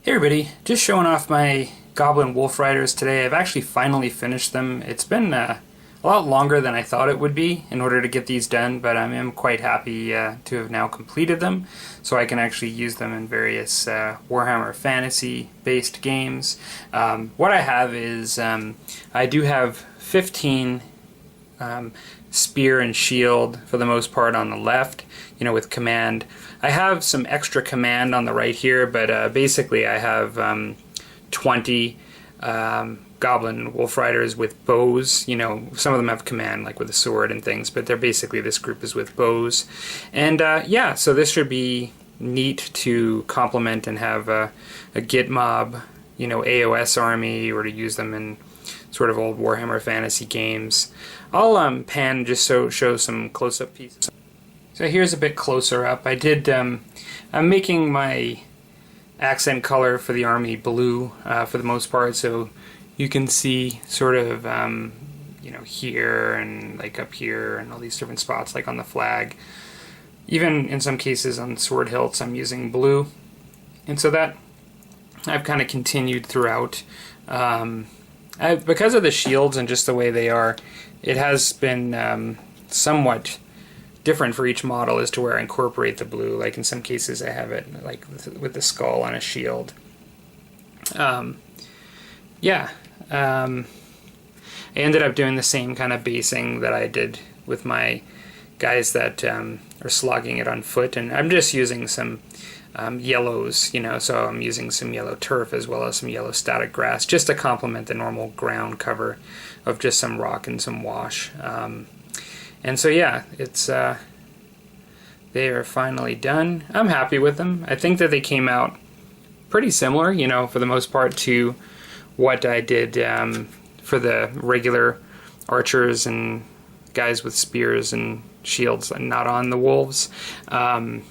Hey everybody, just showing off my Goblin Wolf Riders today. I've actually finally finished them. It's been a lot longer than I thought it would be in order to get these done, but I am quite happy to have now completed them, so I can actually use them in various Warhammer Fantasy based games. What I have is, I do have 15 spear and shield for the most part on the left, with command. I have some extra command on the right here, but basically I have 20 Goblin Wolf Riders with bows. Some of them have command, like with a sword and things, but they're basically, this group is with bows. And yeah, so this should be neat to complement and have a Git mob, AOS army, or to use them in sort of old Warhammer Fantasy games. I'll pan just so show some close-up pieces. So here's a bit closer up. I'm making my accent color for the army blue for the most part, so you can see sort of here and like up here and all these different spots, like on the flag. Even in some cases on sword hilts I'm using blue, and so that I've kind of continued throughout. Because of the shields and just the way they are, it has been somewhat different for each model as to where I incorporate the blue. Like in some cases I have it like with the skull on a shield. I ended up doing the same kind of basing that I did with my guys that are slogging it on foot, and I'm just using some yellows, so I'm using some yellow turf as well as some yellow static grass just to complement the normal ground cover of just some rock and some wash. And so yeah, it's they are finally done. I'm happy with them. I think that they came out pretty similar, for the most part, to what I did for the regular archers and guys with spears and shields and not on the wolves. Trying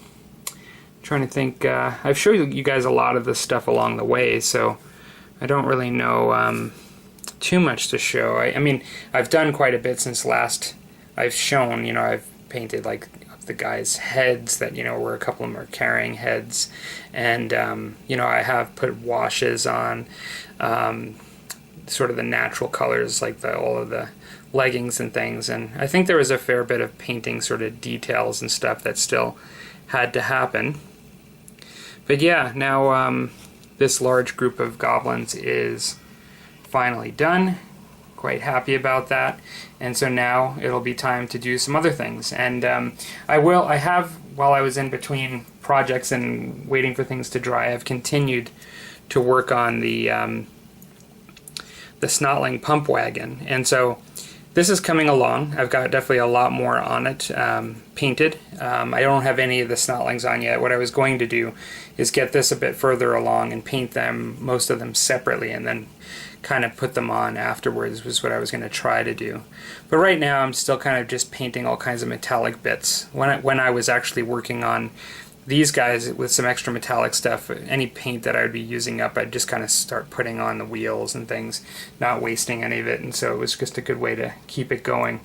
to think, I've showed you guys a lot of this stuff along the way, so I don't really know too much to show. I mean, I've done quite a bit since last I've shown. I've painted like the guys' heads that, where a couple of them are carrying heads, and I have put washes on sort of the natural colors, like all of the leggings and things, and I think there was a fair bit of painting sort of details and stuff that still had to happen. But yeah, now this large group of goblins is finally done. Quite happy about that, and so now it'll be time to do some other things. And I have, while I was in between projects and waiting for things to dry, I've continued to work on the Snotling pump wagon, and so this is coming along. I've got definitely a lot more on it painted. I don't have any of the Snotlings on yet. What I was going to do is get this a bit further along and paint them, most of them separately, and then kind of put them on afterwards, was what I was going to try to do. But right now I'm still kind of just painting all kinds of metallic bits. When I was actually working on these guys with some extra metallic stuff, any paint that I would be using up, I'd just kind of start putting on the wheels and things, not wasting any of it, and so it was just a good way to keep it going.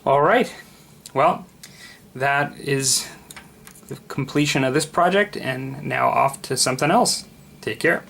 Alright, well, that is the completion of this project, and now off to something else. Take care.